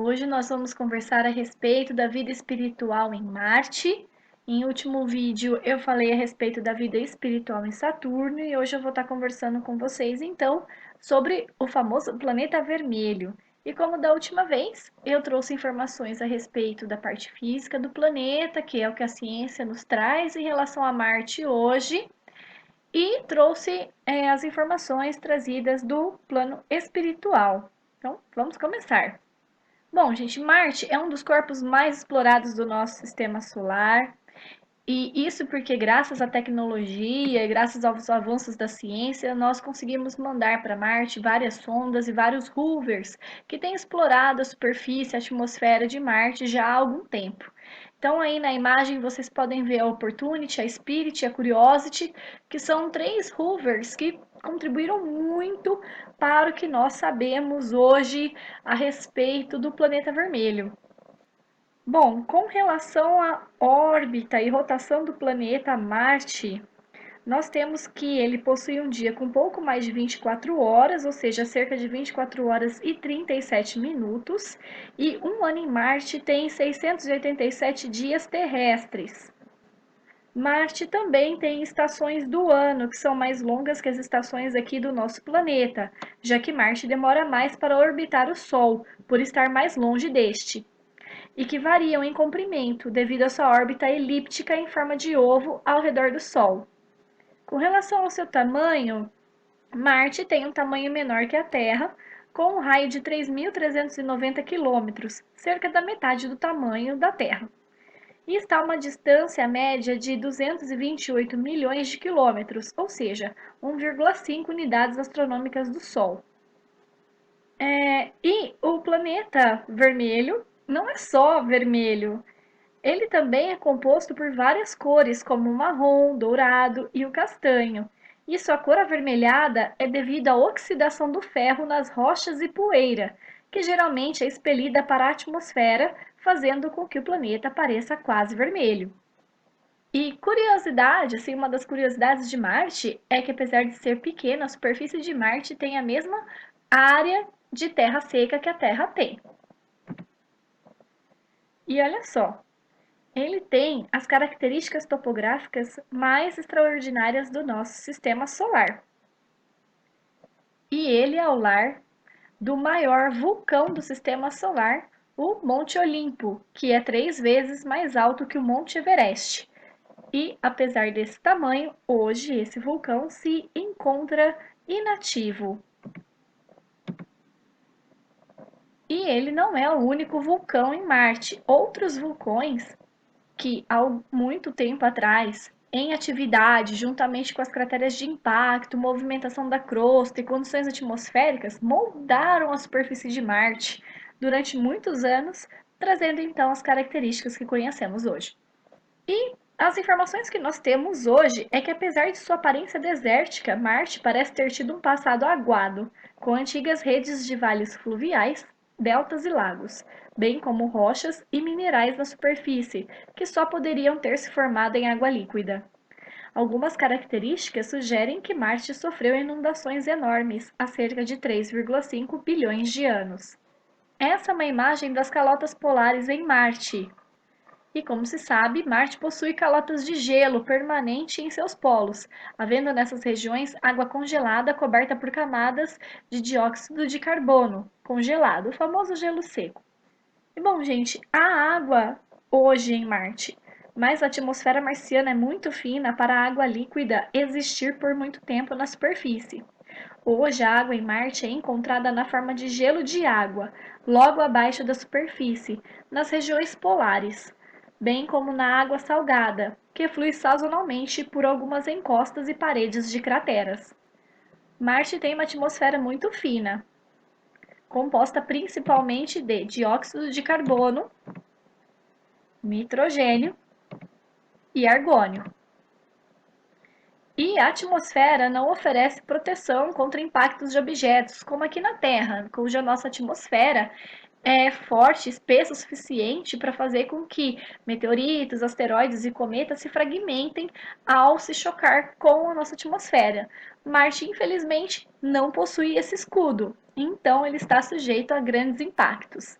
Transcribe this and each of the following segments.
Hoje nós vamos conversar a respeito da vida espiritual em Marte. Em último vídeo eu falei a respeito da vida espiritual em Saturno e hoje eu vou estar conversando com vocês então sobre o famoso planeta vermelho. E como da última vez, eu trouxe informações a respeito da parte física do planeta, que é o que a ciência nos traz em relação a Marte hoje, e trouxe as informações trazidas do plano espiritual. Então, vamos começar. Bom, gente, Marte é um dos corpos mais explorados do nosso sistema solar, e isso porque, graças à tecnologia e graças aos avanços da ciência, nós conseguimos mandar para Marte várias sondas e vários rovers que têm explorado a superfície, a atmosfera de Marte já há algum tempo. Então, aí na imagem vocês podem ver a Opportunity, a Spirit e a Curiosity, que são três rovers que contribuíram muito para o que nós sabemos hoje a respeito do planeta vermelho. Bom, com relação à órbita e rotação do planeta Marte, nós temos que ele possui um dia com pouco mais de 24 horas, ou seja, cerca de 24 horas e 37 minutos, e um ano em Marte tem 687 dias terrestres. Marte também tem estações do ano, que são mais longas que as estações aqui do nosso planeta, já que Marte demora mais para orbitar o Sol, por estar mais longe deste, e que variam em comprimento devido à sua órbita elíptica em forma de ovo ao redor do Sol. Com relação ao seu tamanho, Marte tem um tamanho menor que a Terra, com um raio de 3.390 quilômetros, cerca da metade do tamanho da Terra, e está a uma distância média de 228 milhões de quilômetros, ou seja, 1,5 unidades astronômicas do Sol. E o planeta vermelho não é só vermelho, ele também é composto por várias cores, como o marrom, dourado e o castanho. E sua cor avermelhada é devido à oxidação do ferro nas rochas e poeira, que geralmente é expelida para a atmosfera, fazendo com que o planeta pareça quase vermelho. E curiosidade, assim, uma das curiosidades de Marte é que, apesar de ser pequena, a superfície de Marte tem a mesma área de terra seca que a Terra tem. E olha só, ele tem as características topográficas mais extraordinárias do nosso sistema solar. E ele é o lar do maior vulcão do sistema solar, o Monte Olimpo, que é 3 vezes mais alto que o Monte Everest. E, apesar desse tamanho, hoje esse vulcão se encontra inativo. E ele não é o único vulcão em Marte. Outros vulcões que há muito tempo atrás, em atividade, juntamente com as crateras de impacto, movimentação da crosta e condições atmosféricas, moldaram a superfície de Marte durante muitos anos, trazendo então as características que conhecemos hoje. E as informações que nós temos hoje é que, apesar de sua aparência desértica, Marte parece ter tido um passado aguado, com antigas redes de vales fluviais, deltas e lagos, bem como rochas e minerais na superfície, que só poderiam ter se formado em água líquida. Algumas características sugerem que Marte sofreu inundações enormes há cerca de 3,5 bilhões de anos. Essa é uma imagem das calotas polares em Marte. E como se sabe, Marte possui calotas de gelo permanente em seus polos, havendo nessas regiões água congelada coberta por camadas de dióxido de carbono congelado, o famoso gelo seco. E bom, gente, há água hoje em Marte, mas a atmosfera marciana é muito fina para a água líquida existir por muito tempo na superfície. Hoje, a água em Marte é encontrada na forma de gelo de água, logo abaixo da superfície, nas regiões polares, bem como na água salgada, que flui sazonalmente por algumas encostas e paredes de crateras. Marte tem uma atmosfera muito fina, composta principalmente de dióxido de carbono, nitrogênio e argônio. E a atmosfera não oferece proteção contra impactos de objetos, como aqui na Terra, cuja nossa atmosfera é forte, espessa o suficiente para fazer com que meteoritos, asteroides e cometas se fragmentem ao se chocar com a nossa atmosfera. Marte, infelizmente, não possui esse escudo, então ele está sujeito a grandes impactos.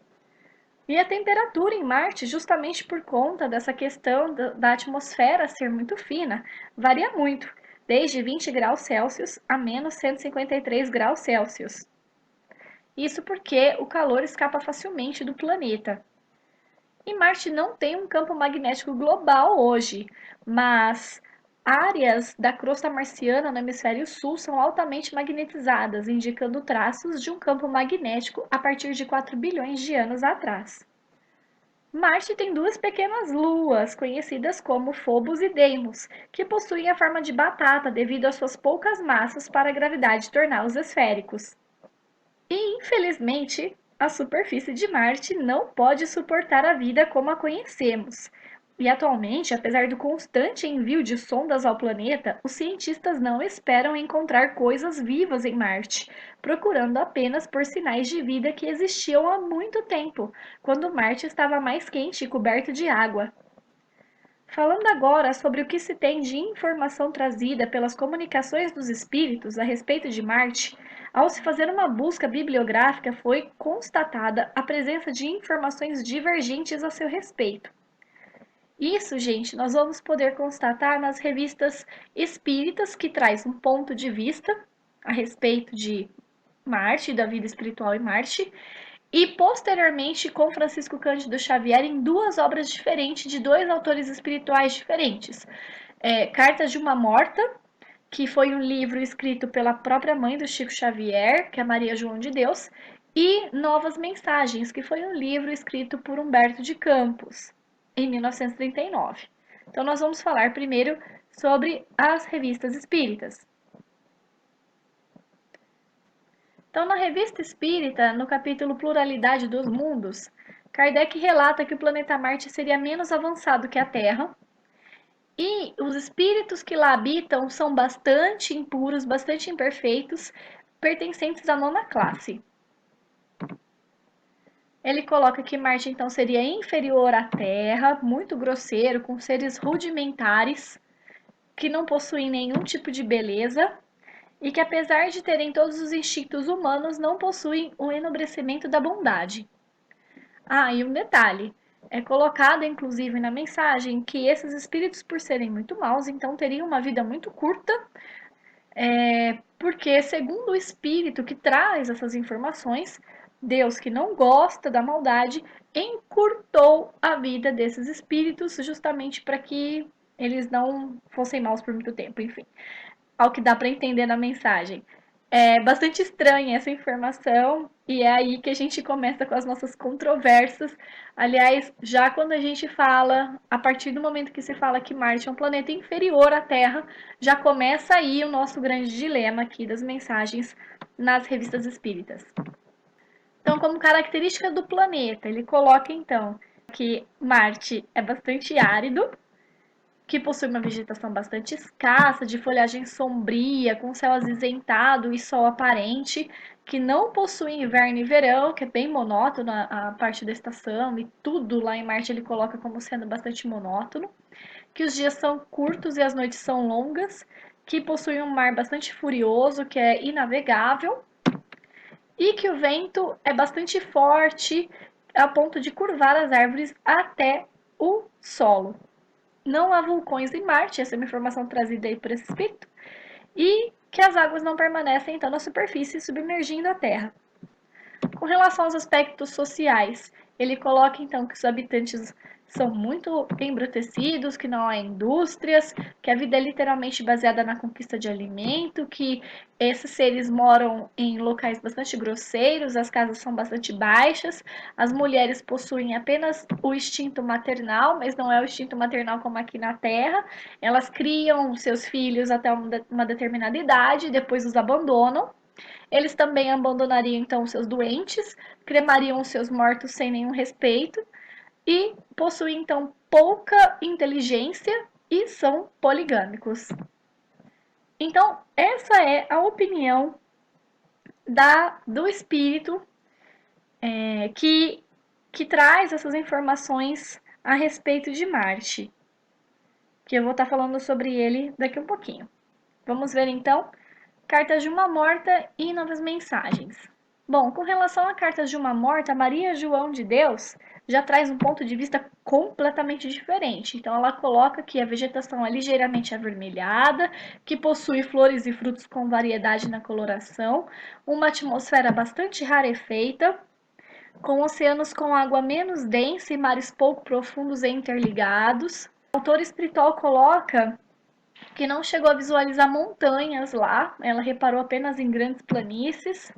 E a temperatura em Marte, justamente por conta dessa questão da atmosfera ser muito fina, varia muito, desde 20 graus Celsius a menos 153 graus Celsius. Isso porque o calor escapa facilmente do planeta. E Marte não tem um campo magnético global hoje, mas áreas da crosta marciana no hemisfério sul são altamente magnetizadas, indicando traços de um campo magnético a partir de 4 bilhões de anos atrás. Marte tem duas pequenas luas, conhecidas como Phobos e Deimos, que possuem a forma de batata devido às suas poucas massas para a gravidade torná-los esféricos. E, infelizmente, a superfície de Marte não pode suportar a vida como a conhecemos. E atualmente, apesar do constante envio de sondas ao planeta, os cientistas não esperam encontrar coisas vivas em Marte, procurando apenas por sinais de vida que existiam há muito tempo, quando Marte estava mais quente e coberto de água. Falando agora sobre o que se tem de informação trazida pelas comunicações dos espíritos a respeito de Marte, ao se fazer uma busca bibliográfica foi constatada a presença de informações divergentes a seu respeito. Isso, gente, nós vamos poder constatar nas revistas espíritas, que traz um ponto de vista a respeito de Marte, da vida espiritual em Marte, e posteriormente com Francisco Cândido Xavier em duas obras diferentes de dois autores espirituais diferentes. Cartas de uma Morta, que foi um livro escrito pela própria mãe do Chico Xavier, que é Maria João de Deus, e Novas Mensagens, que foi um livro escrito por Humberto de Campos, em 1939. Então, nós vamos falar primeiro sobre as revistas espíritas. Então, na Revista Espírita, no capítulo Pluralidade dos Mundos, Kardec relata que o planeta Marte seria menos avançado que a Terra e os espíritos que lá habitam são bastante impuros, bastante imperfeitos, pertencentes à nona classe. Ele coloca que Marte então seria inferior à Terra, muito grosseiro, com seres rudimentares, que não possuem nenhum tipo de beleza e que, apesar de terem todos os instintos humanos, não possuem o enobrecimento da bondade. Ah, e um detalhe, é colocado inclusive na mensagem que esses espíritos, por serem muito maus, então teriam uma vida muito curta, porque, segundo o espírito que traz essas informações, Deus, que não gosta da maldade, encurtou a vida desses espíritos justamente para que eles não fossem maus por muito tempo, enfim, ao que dá para entender na mensagem. É bastante estranha essa informação e é aí que a gente começa com as nossas controvérsias. Aliás, já quando a gente fala, a partir do momento que se fala que Marte é um planeta inferior à Terra, já começa aí o nosso grande dilema aqui das mensagens nas revistas espíritas. Então, como característica do planeta, ele coloca então que Marte é bastante árido, que possui uma vegetação bastante escassa, de folhagem sombria, com céu acinzentado e sol aparente, que não possui inverno e verão, que é bem monótono a parte da estação, e tudo lá em Marte ele coloca como sendo bastante monótono, que os dias são curtos e as noites são longas, que possui um mar bastante furioso, que é inavegável, e que o vento é bastante forte, a ponto de curvar as árvores até o solo. Não há vulcões em Marte, essa é uma informação trazida aí por esse espírito, e que as águas não permanecem então na superfície submergindo a Terra. Com relação aos aspectos sociais, ele coloca então que os habitantes são muito embrutecidos, que não há indústrias, que a vida é literalmente baseada na conquista de alimento, que esses seres moram em locais bastante grosseiros, as casas são bastante baixas, as mulheres possuem apenas o instinto maternal, mas não é o instinto maternal como aqui na Terra. Elas criam seus filhos até uma determinada idade, depois os abandonam. Eles também abandonariam então seus doentes, cremariam seus mortos sem nenhum respeito e possuem então pouca inteligência e são poligâmicos. Então, essa é a opinião do espírito que traz essas informações a respeito de Marte, que eu vou estar falando sobre ele daqui um pouquinho. Vamos ver então Cartas de uma Morta e Novas Mensagens. Bom, com relação a Cartas de uma Morta, Maria João de Deus já traz um ponto de vista completamente diferente. Então, ela coloca que a vegetação é ligeiramente avermelhada, que possui flores e frutos com variedade na coloração, uma atmosfera bastante rarefeita, com oceanos com água menos densa e mares pouco profundos e interligados. O autor espiritual coloca que não chegou a visualizar montanhas lá, ela reparou apenas em grandes planícies,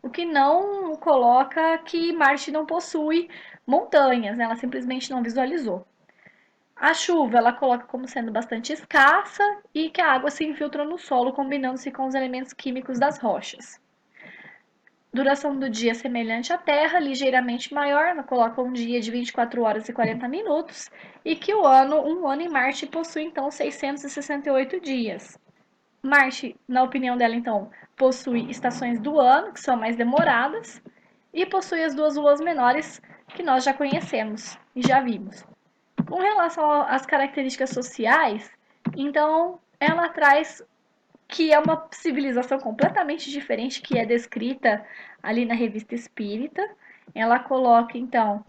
o que não coloca que Marte não possui montanhas, né? Ela simplesmente não visualizou. A chuva ela coloca como sendo bastante escassa e que a água se infiltra no solo, combinando-se com os elementos químicos das rochas. Duração do dia semelhante à Terra, ligeiramente maior, ela coloca um dia de 24 horas e 40 minutos, e que um ano em Marte possui então 668 dias. Marte, na opinião dela, então, possui estações do ano, que são mais demoradas, e possui as duas luas menores, que nós já conhecemos e já vimos. Com relação às características sociais, então, ela traz que é uma civilização completamente diferente que é descrita ali na Revista Espírita. Ela coloca, então,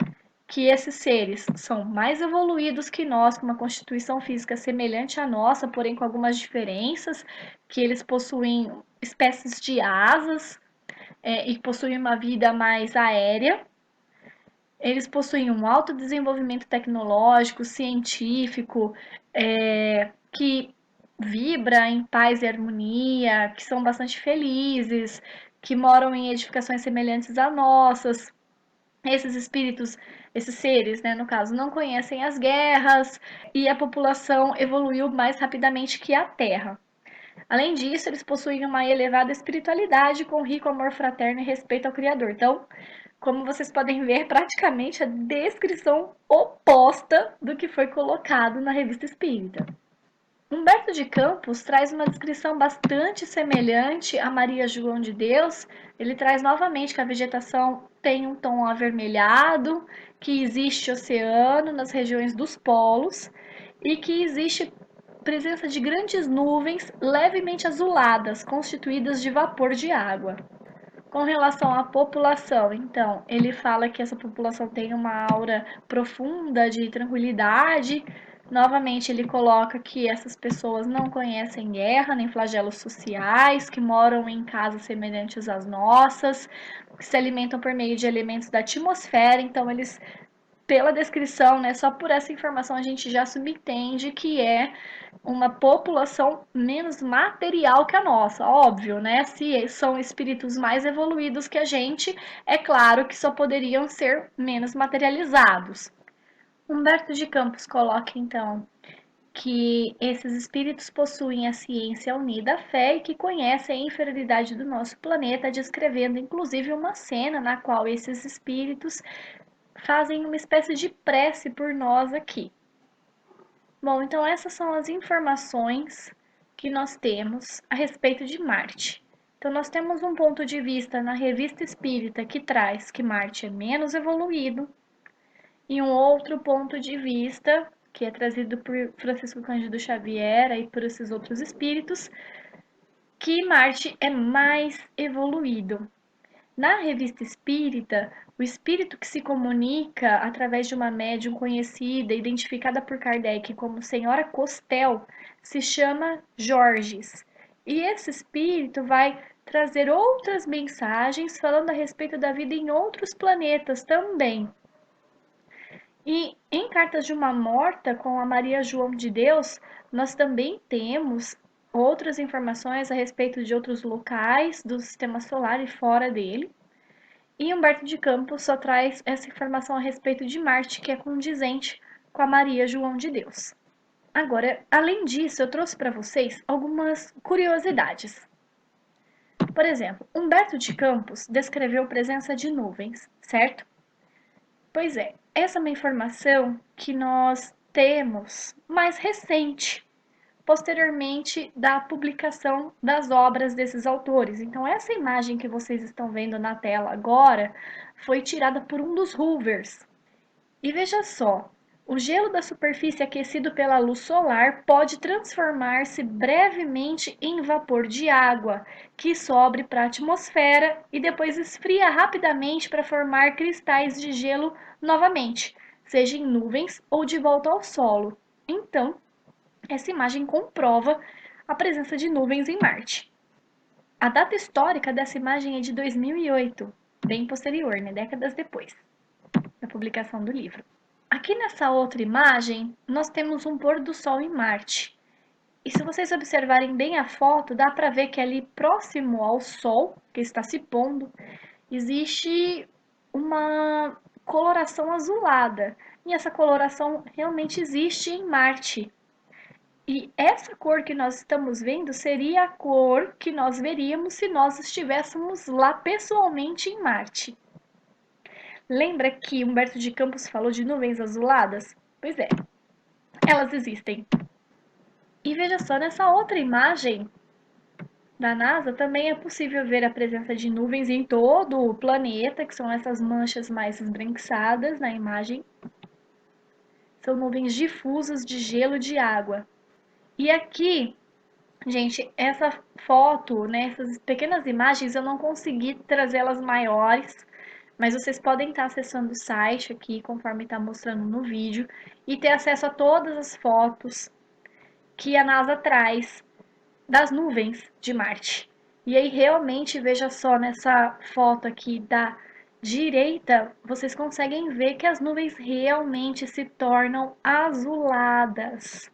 que esses seres são mais evoluídos que nós, com uma constituição física semelhante à nossa, porém com algumas diferenças, que eles possuem espécies de asas e possuem uma vida mais aérea. Eles possuem um alto desenvolvimento tecnológico, científico, que vibra em paz e harmonia, que são bastante felizes, que moram em edificações semelhantes a nossas. Esses espíritos, esses seres, né, no caso, não conhecem as guerras e a população evoluiu mais rapidamente que a Terra. Além disso, eles possuem uma elevada espiritualidade com rico amor fraterno e respeito ao Criador. Então, como vocês podem ver, praticamente a descrição oposta do que foi colocado na Revista Espírita. Humberto de Campos traz uma descrição bastante semelhante a Maria João de Deus. Ele traz novamente que a vegetação tem um tom avermelhado, que existe oceano nas regiões dos polos e que existe presença de grandes nuvens levemente azuladas, constituídas de vapor de água. Com relação à população, então, ele fala que essa população tem uma aura profunda de tranquilidade. Novamente, ele coloca que essas pessoas não conhecem guerra nem flagelos sociais, que moram em casas semelhantes às nossas, que se alimentam por meio de elementos da atmosfera. Então, eles, pela descrição, né, só por essa informação a gente já subentende que é uma população menos material que a nossa, óbvio, né? Se são espíritos mais evoluídos que a gente, é claro que só poderiam ser menos materializados. Humberto de Campos coloca então que esses espíritos possuem a ciência unida à fé e que conhecem a inferioridade do nosso planeta, descrevendo inclusive uma cena na qual esses espíritos fazem uma espécie de prece por nós aqui. Bom, então essas são as informações que nós temos a respeito de Marte. Então, nós temos um ponto de vista na Revista Espírita que traz que Marte é menos evoluído, e um outro ponto de vista, que é trazido por Francisco Cândido Xavier e por esses outros espíritos, que Marte é mais evoluído. Na Revista Espírita, o espírito que se comunica através de uma médium conhecida, identificada por Kardec como Senhora Costel, se chama Jorges. E esse espírito vai trazer outras mensagens falando a respeito da vida em outros planetas também. E em Cartas de uma Morta, com a Maria João de Deus, nós também temos outras informações a respeito de outros locais do sistema solar e fora dele. E Humberto de Campos só traz essa informação a respeito de Marte, que é condizente com a Maria João de Deus. Agora, além disso, eu trouxe para vocês algumas curiosidades. Por exemplo, Humberto de Campos descreveu presença de nuvens, certo? Pois é, essa é uma informação que nós temos mais recente, posteriormente da publicação das obras desses autores. Então, essa imagem que vocês estão vendo na tela agora foi tirada por um dos Hoovers. E veja só, O gelo da superfície aquecido pela luz solar pode transformar-se brevemente em vapor de água, que sobe para a atmosfera e depois esfria rapidamente para formar cristais de gelo novamente, seja em nuvens ou de volta ao solo. Então, essa imagem comprova a presença de nuvens em Marte. A data histórica dessa imagem é de 2008, bem posterior, né? Décadas depois da publicação do livro. Aqui nessa outra imagem, nós temos um pôr do sol em Marte. E se vocês observarem bem a foto, dá para ver que ali próximo ao Sol, que está se pondo, existe uma coloração azulada. E essa coloração realmente existe em Marte. E essa cor que nós estamos vendo seria a cor que nós veríamos se nós estivéssemos lá pessoalmente em Marte. Lembra que Humberto de Campos falou de nuvens azuladas? Pois é, elas existem. E veja só, nessa outra imagem da NASA também é possível ver a presença de nuvens em todo o planeta, que são essas manchas mais esbranquiçadas na imagem. São nuvens difusas de gelo e de água. E aqui, gente, essa foto, né, essas pequenas imagens, eu não consegui trazê-las maiores, mas vocês podem estar acessando o site aqui, conforme está mostrando no vídeo, e ter acesso a todas as fotos que a NASA traz das nuvens de Marte. E aí, realmente, veja só nessa foto aqui da direita, vocês conseguem ver que as nuvens realmente se tornam azuladas.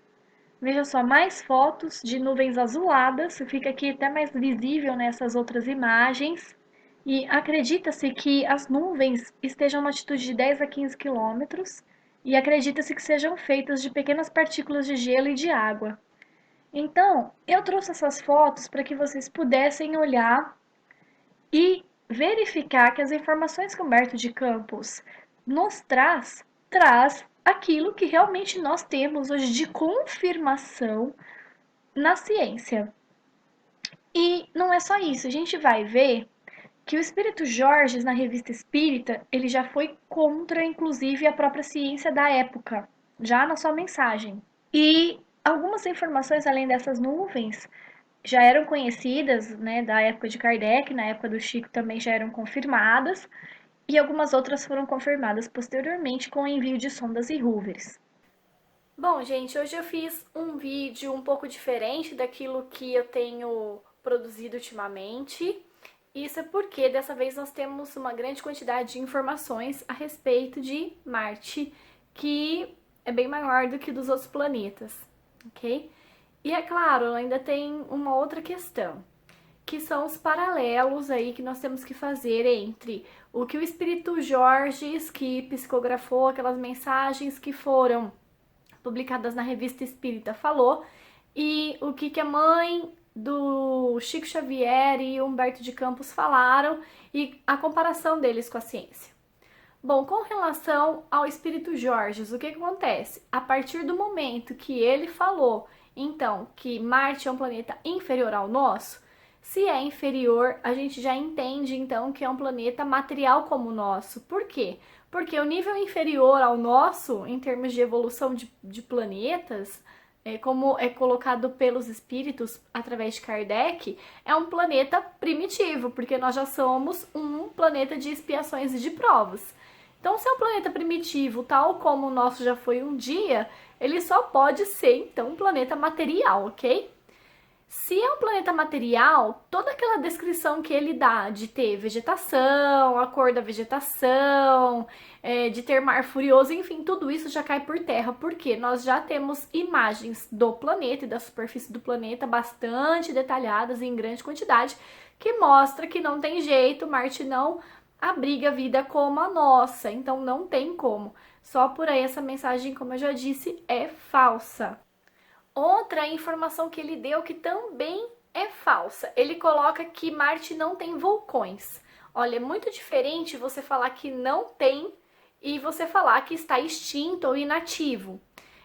Veja só, mais fotos de nuvens azuladas, fica aqui até mais visível nessas outras imagens. E acredita-se que as nuvens estejam numa altitude de 10 a 15 quilômetros e acredita-se que sejam feitas de pequenas partículas de gelo e de água. Então, eu trouxe essas fotos para que vocês pudessem olhar e verificar que as informações que Humberto de Campos nos traz aquilo que realmente nós temos hoje de confirmação na ciência. E não é só isso, a gente vai ver que o Espírito Jorges, na Revista Espírita, ele já foi contra, inclusive, a própria ciência da época, já na sua mensagem. E algumas informações, além dessas nuvens, já eram conhecidas, né, da época de Kardec, na época do Chico também já eram confirmadas, e algumas outras foram confirmadas posteriormente com o envio de sondas e rovers. Bom, gente, hoje eu fiz um vídeo um pouco diferente daquilo que eu tenho produzido ultimamente. Isso é porque dessa vez nós temos uma grande quantidade de informações a respeito de Marte, que é bem maior do que dos outros planetas, ok? E é claro, ainda tem uma outra questão, que são os paralelos aí que nós temos que fazer entre o que o Espírito Jorges, que psicografou aquelas mensagens que foram publicadas na Revista Espírita, falou, e o que a mãe do Chico Xavier e Humberto de Campos falaram e a comparação deles com a ciência. Bom, com relação ao Espírito Jorges, o que acontece? A partir do momento que ele falou, então, que Marte é um planeta inferior ao nosso, se é inferior, a gente já entende, então, que é um planeta material como o nosso. Por quê? Porque o nível inferior ao nosso, em termos de evolução de planetas, como é colocado pelos espíritos através de Kardec, é um planeta primitivo, porque nós já somos um planeta de expiações e de provas. Então, se é um planeta primitivo, tal como o nosso já foi um dia, ele só pode ser, então, um planeta material, ok? Se é um planeta material, toda aquela descrição que ele dá de ter vegetação, a cor da vegetação, de ter mar furioso, enfim, tudo isso já cai por terra, porque nós já temos imagens do planeta e da superfície do planeta bastante detalhadas e em grande quantidade, que mostra que não tem jeito, Marte não abriga vida como a nossa, então não tem como. Só por aí essa mensagem, como eu já disse, é falsa. Outra informação que ele deu que também é falsa. Ele coloca que Marte não tem vulcões. Olha, é muito diferente você falar que não tem e você falar que está extinto ou inativo.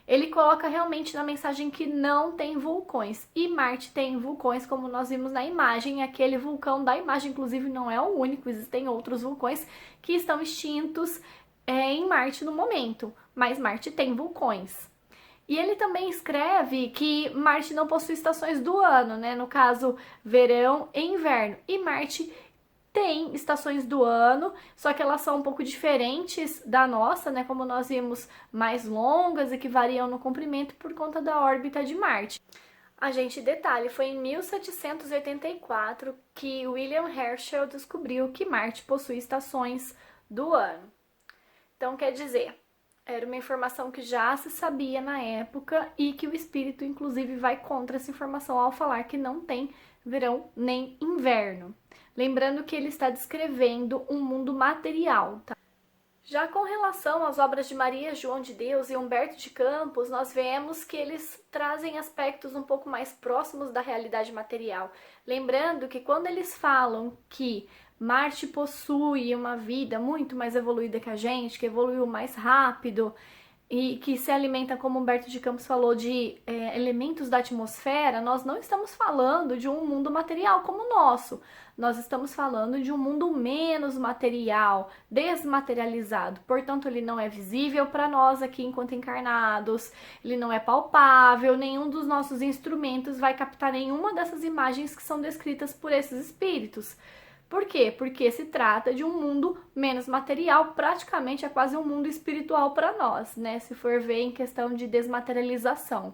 Ele coloca realmente na mensagem que não tem vulcões. E Marte tem vulcões, como nós vimos na imagem. Aquele vulcão da imagem, inclusive, não é o único. Existem outros vulcões que estão extintos em Marte no momento, mas Marte tem vulcões. E ele também escreve que Marte não possui estações do ano, né? No caso, verão e inverno. E Marte tem estações do ano, só que elas são um pouco diferentes da nossa, né? Como nós vimos, mais longas e que variam no comprimento por conta da órbita de Marte. A gente detalhe, foi em 1784 que William Herschel descobriu que Marte possui estações do ano. Então, quer dizer, era uma informação que já se sabia na época e que o espírito, inclusive, vai contra essa informação ao falar que não tem verão nem inverno. Lembrando que ele está descrevendo um mundo material, tá? Já com relação às obras de Maria João de Deus e Humberto de Campos, nós vemos que eles trazem aspectos um pouco mais próximos da realidade material. Lembrando que quando eles falam que Marte possui uma vida muito mais evoluída que a gente, que evoluiu mais rápido e que se alimenta, como Humberto de Campos falou, de elementos da atmosfera, nós não estamos falando de um mundo material como o nosso. Nós estamos falando de um mundo menos material, desmaterializado. Portanto, ele não é visível para nós aqui enquanto encarnados, ele não é palpável, nenhum dos nossos instrumentos vai captar nenhuma dessas imagens que são descritas por esses espíritos. Por quê? Porque se trata de um mundo menos material, praticamente é quase um mundo espiritual para nós, né? Se for ver em questão de desmaterialização.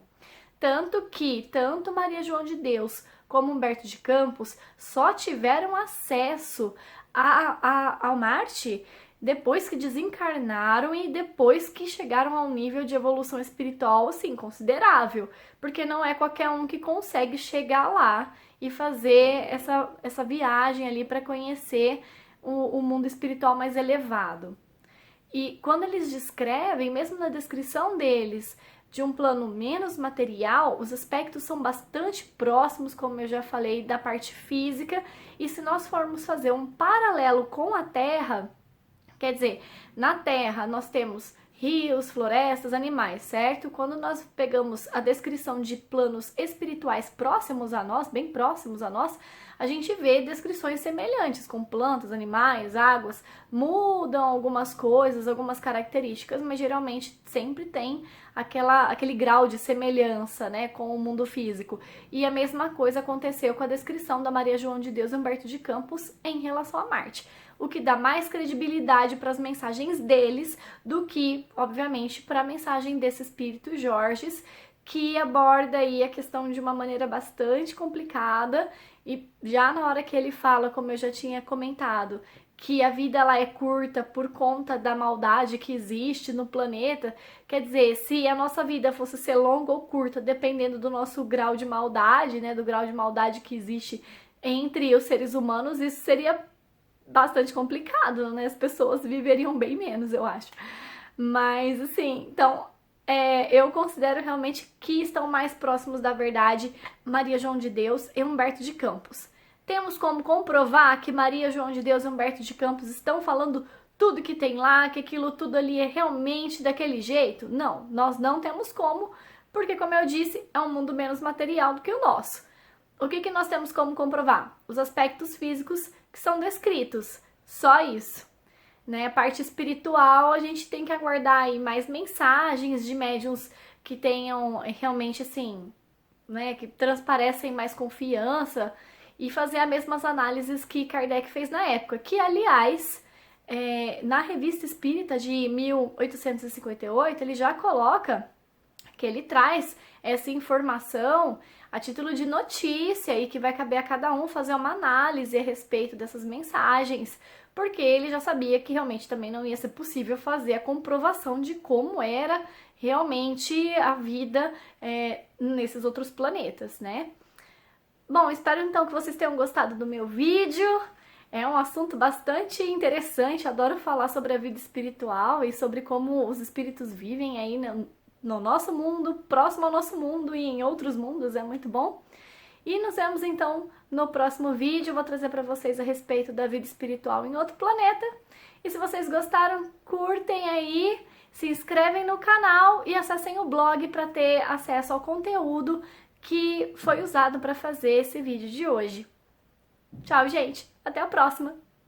Tanto que, tanto Maria João de Deus como Humberto de Campos só tiveram acesso ao Marte depois que desencarnaram e depois que chegaram a um nível de evolução espiritual, assim, considerável. Porque não é qualquer um que consegue chegar lá e fazer essa viagem ali para conhecer o mundo espiritual mais elevado. E quando eles descrevem, mesmo na descrição deles, de um plano menos material, os aspectos são bastante próximos, como eu já falei, da parte física. E se nós formos fazer um paralelo com a Terra, quer dizer, na Terra nós temos rios, florestas, animais, certo? Quando nós pegamos a descrição de planos espirituais próximos a nós, bem próximos a nós, a gente vê descrições semelhantes, com plantas, animais, águas, mudam algumas coisas, algumas características, mas geralmente sempre tem aquele grau de semelhança, né, com o mundo físico. E a mesma coisa aconteceu com a descrição da Maria João de Deus e Humberto de Campos em relação a Marte, o que dá mais credibilidade para as mensagens deles do que, obviamente, para a mensagem desse espírito Jorges, que aborda aí a questão de uma maneira bastante complicada. E já na hora que ele fala, como eu já tinha comentado, que a vida lá é curta por conta da maldade que existe no planeta, quer dizer, se a nossa vida fosse ser longa ou curta, dependendo do nosso grau de maldade, né, do grau de maldade que existe entre os seres humanos, isso seria bastante complicado, né? As pessoas viveriam bem menos, eu acho. Mas, assim, então, eu considero realmente que estão mais próximos da verdade Maria João de Deus e Humberto de Campos. Temos como comprovar que Maria João de Deus e Humberto de Campos estão falando tudo que tem lá, que aquilo tudo ali é realmente daquele jeito? Não, nós não temos como, porque, como eu disse, é um mundo menos material do que o nosso. O que nós temos como comprovar? Os aspectos físicos que são descritos. Só isso. Né? A parte espiritual, a gente tem que aguardar aí mais mensagens de médiuns que tenham realmente, assim, né, que transparecem mais confiança e fazer as mesmas análises que Kardec fez na época. Que, aliás, na Revista Espírita de 1858, ele já coloca que ele traz essa informação a título de notícia e que vai caber a cada um fazer uma análise a respeito dessas mensagens, porque ele já sabia que realmente também não ia ser possível fazer a comprovação de como era realmente a vida nesses outros planetas, né? Bom, espero então que vocês tenham gostado do meu vídeo. É um assunto bastante interessante, adoro falar sobre a vida espiritual e sobre como os espíritos vivem aí no nosso mundo, próximo ao nosso mundo e em outros mundos, é muito bom. E nos vemos então no próximo vídeo, eu vou trazer para vocês a respeito da vida espiritual em outro planeta. E se vocês gostaram, curtem aí, se inscrevem no canal e acessem o blog para ter acesso ao conteúdo que foi usado para fazer esse vídeo de hoje. Tchau, gente! Até a próxima!